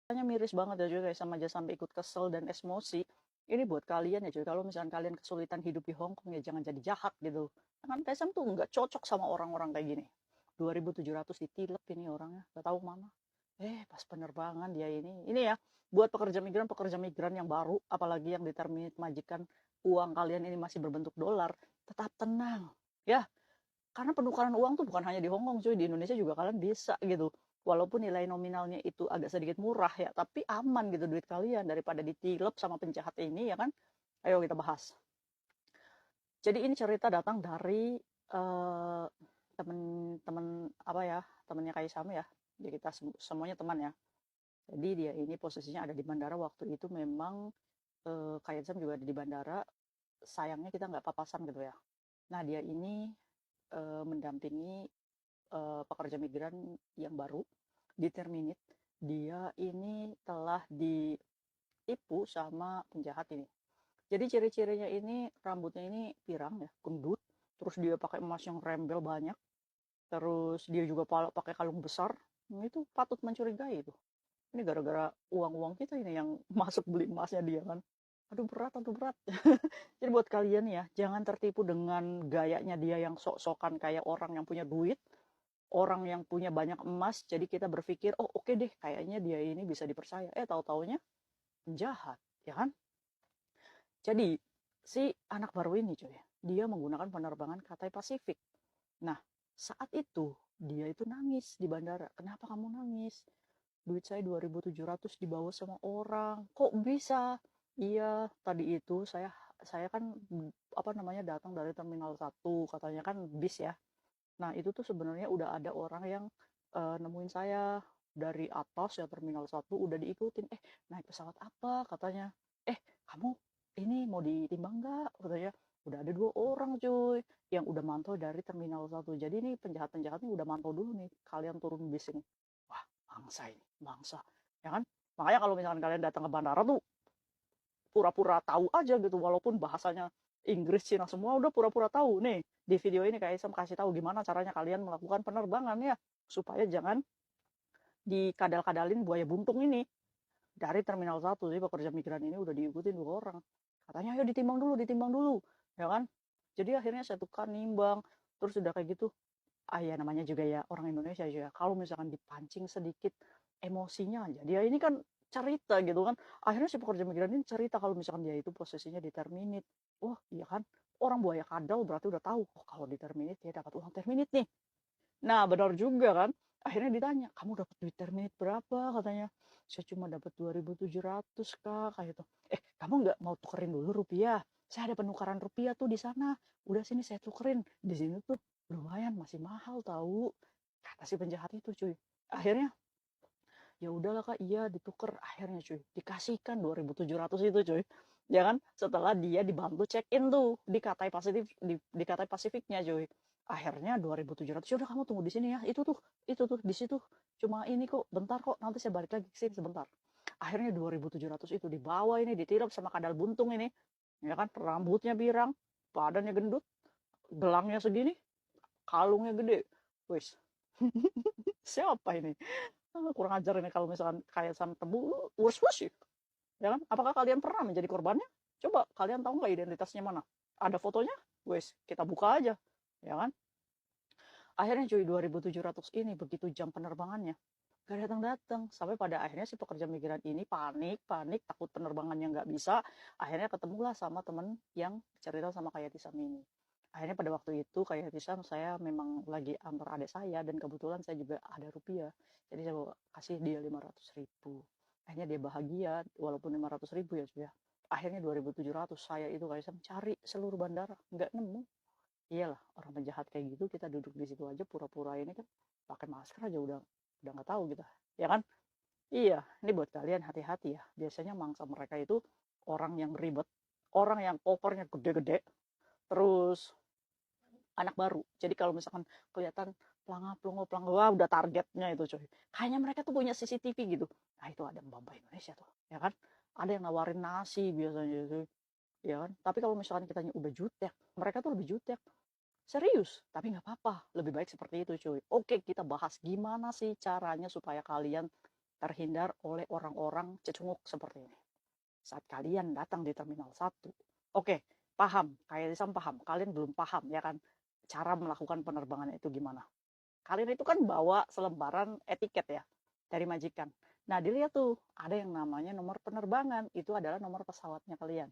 Rasanya miris banget ya cuy, kayak sama aja sampai ikut kesel dan emosi. Ini buat kalian ya cuy, kalau misalkan kalian kesulitan hidup di Hong Kong ya jangan jadi jahat gitu. Kan Kaisang tuh nggak cocok sama orang-orang kayak gini. 2.700 ditilep ini orangnya, nggak tahu mana. Pas penerbangan dia ini ya, buat pekerja migran yang baru, apalagi yang determinate majikan uang kalian ini masih berbentuk dolar, tetap tenang. Ya, karena penukaran uang tuh bukan hanya di Hong Kong cuy, di Indonesia juga kalian bisa gitu. Walaupun nilai nominalnya itu agak sedikit murah ya, tapi aman gitu duit kalian daripada ditilep sama penjahat ini ya kan. Ayo kita bahas. Jadi ini cerita datang dari temen-temen apa ya, temennya Kaisam ya. Jadi kita semuanya teman ya. Jadi dia ini posisinya ada di bandara waktu itu memang Kaisam juga ada di bandara. Sayangnya kita nggak papasan gitu ya. Nah dia ini mendampingi pekerja migran yang baru di Terminit. Dia ini telah ditipu sama penjahat ini. Jadi ciri-cirinya ini rambutnya ini pirang ya, gendut, terus dia pakai emas yang rembel banyak, terus dia juga pakai kalung besar. Itu patut mencurigai itu. Ini gara-gara uang-uang kita ini yang masuk beli emasnya dia kan. Aduh berat. Jadi buat kalian ya, jangan tertipu dengan gayanya dia yang sok-sokan kayak orang yang punya duit, orang yang punya banyak emas, jadi kita berpikir, oh oke deh, kayaknya dia ini bisa dipercaya. Tahu-taunya penjahat, ya kan? Jadi, si anak baru ini cuy, dia menggunakan penerbangan Cathay Pacific. Nah, saat itu, dia itu nangis di bandara. Kenapa kamu nangis? Duit saya 2.700 dibawa sama orang. Kok bisa? Iya, tadi itu saya kan apa namanya datang dari terminal 1, katanya kan bis ya. Nah, itu tuh sebenarnya udah ada orang yang nemuin saya dari atas ya terminal 1 udah diikutin. Naik pesawat apa katanya. Kamu ini mau ditimbang nggak? Katanya. Udah ada 2 orang cuy yang udah mantau dari terminal 1. Jadi ini penjahat-penjahatnya udah mantau dulu nih. Kalian turun bis ini. Wah, bangsa ini, bangsa. Ya kan? Makanya kalau misalkan kalian datang ke bandara tuh pura-pura tahu aja gitu walaupun bahasanya Inggris Cina semua udah pura-pura tahu nih di video ini kayak Isam kasih tahu gimana caranya kalian melakukan penerbangan ya supaya jangan dikadal-kadalin buaya buntung ini dari terminal 1 sih pekerja migran ini udah diikutin 2 orang katanya ayo ditimbang dulu ya kan jadi akhirnya saya tukar nimbang terus udah kayak gitu ya namanya juga ya orang Indonesia juga kalau misalkan dipancing sedikit emosinya aja dia ini kan cerita gitu kan akhirnya si pekerja migran ini cerita kalau misalkan dia itu posisinya di terminit iya kan orang buaya kadal berarti udah tahu kalau di terminit dia dapat uang terminit nih. Nah, benar juga kan. Akhirnya ditanya, kamu dapat duit terminit berapa? Katanya, saya cuma dapat 2.700 kak. Kayak gitu. Kamu nggak mau tukerin dulu rupiah? Saya ada penukaran rupiah tuh di sana. Udah sini saya tukerin. Di sini tuh lumayan, masih mahal tahu. Kata si penjahat itu cuy. Akhirnya, ya udahlah kak, iya dituker. Akhirnya cuy, dikasihkan 2.700 itu cuy. Ya kan? Setelah dia dibantu check in tuh di Cathay Pacific di Cathay Pacificnya cuy akhirnya 2.700 udah kamu tunggu di sini ya itu tuh di situ cuma ini kok bentar kok nanti saya balik lagi ke sini sebentar akhirnya 2.700 itu dibawa ini ditirap sama kadal buntung ini ya kan rambutnya pirang badannya gendut gelangnya segini kalungnya gede wis siapa ini kurang ajar ini kalau misalkan kayak sama tebu wus wus ya kan apakah kalian pernah menjadi korbannya coba kalian tahu nggak identitasnya mana ada fotonya wes kita buka aja ya kan akhirnya cuy 2.700 ini begitu jam penerbangannya gak datang-datang sampai pada akhirnya si pekerja migran ini panik takut penerbangannya nggak bisa akhirnya ketemulah sama temen yang cerita sama kayak Tisam ini akhirnya pada waktu itu kayak Tisam saya memang lagi antar adik saya dan kebetulan saya juga ada rupiah jadi saya kasih dia 500.000 akhirnya dia bahagia walaupun 500.000 ya cuy ya akhirnya 2.700 saya itu kayak cari seluruh bandara nggak nemu iyalah orang penjahat kayak gitu kita duduk di situ aja pura-pura ini kan pakai masker aja udah nggak tahu kita ya kan iya ini buat kalian hati-hati ya biasanya mangsa mereka itu orang yang ribet orang yang kopernya gede-gede terus anak baru jadi kalau misalkan kelihatan pelangap wah udah targetnya itu coy kayaknya mereka tuh punya CCTV gitu nah itu ada mbak Indonesia tuh ya kan ada yang nawarin nasi biasanya itu ya kan tapi kalau misalkan kita udah jutek mereka tuh lebih jutek serius, tapi nggak apa-apa. Lebih baik seperti itu, cuy. Oke, kita bahas gimana sih caranya supaya kalian terhindar oleh orang-orang cecunguk seperti ini. Saat kalian datang di Terminal 1, oke, paham, kayak Isam paham, kalian belum paham ya kan, cara melakukan penerbangan itu gimana. Kalian itu kan bawa selembaran etiket ya, dari majikan. Nah, dilihat tuh, ada yang namanya nomor penerbangan, itu adalah nomor pesawatnya kalian.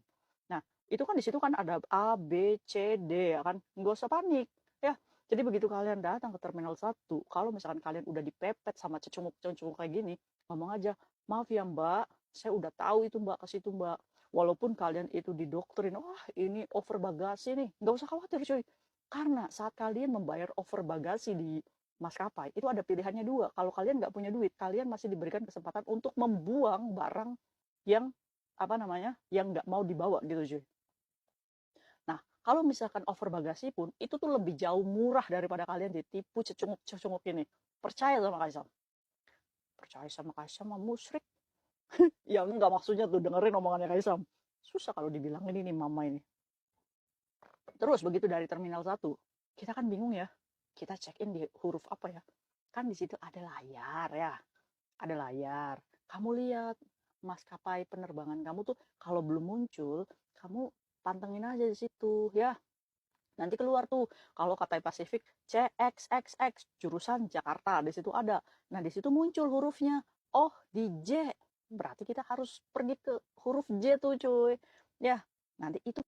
Nah, itu kan di situ kan ada A, B, C, D ya kan, nggak usah panik ya. Jadi begitu kalian datang ke Terminal 1, kalau misalkan kalian udah dipepet sama cecunguk-cecunguk kayak gini, ngomong aja, maaf ya mbak, saya udah tahu itu mbak, ke situ mbak. Walaupun kalian itu didoktrin, wah ini over bagasi nih, nggak usah khawatir cuy. Karena saat kalian membayar over bagasi di maskapai, itu ada pilihannya dua. Kalau kalian nggak punya duit, kalian masih diberikan kesempatan untuk membuang barang yang yang nggak mau dibawa gitu cuy. Nah, kalau misalkan over bagasi pun, itu tuh lebih jauh murah daripada kalian ditipu cecunguk-cecunguk ini. Percaya sama Kaisam. Percaya sama Kaisam mah musyrik. Ya enggak, maksudnya tuh dengerin omongannya Kaisam. Susah kalau dibilang ini nih mama ini. Terus begitu dari Terminal 1, kita kan bingung ya. Kita check in di huruf apa ya? Kan di situ ada layar ya. Ada layar. Kamu lihat maskapai penerbangan kamu tuh kalau belum muncul, kamu pantengin aja di situ ya. Nanti keluar tuh kalau Cathay Pacific CXXX jurusan Jakarta, di situ ada. Nah, di situ muncul hurufnya. Oh, di J. Berarti kita harus pergi ke huruf J tuh, cuy. Ya, nanti itu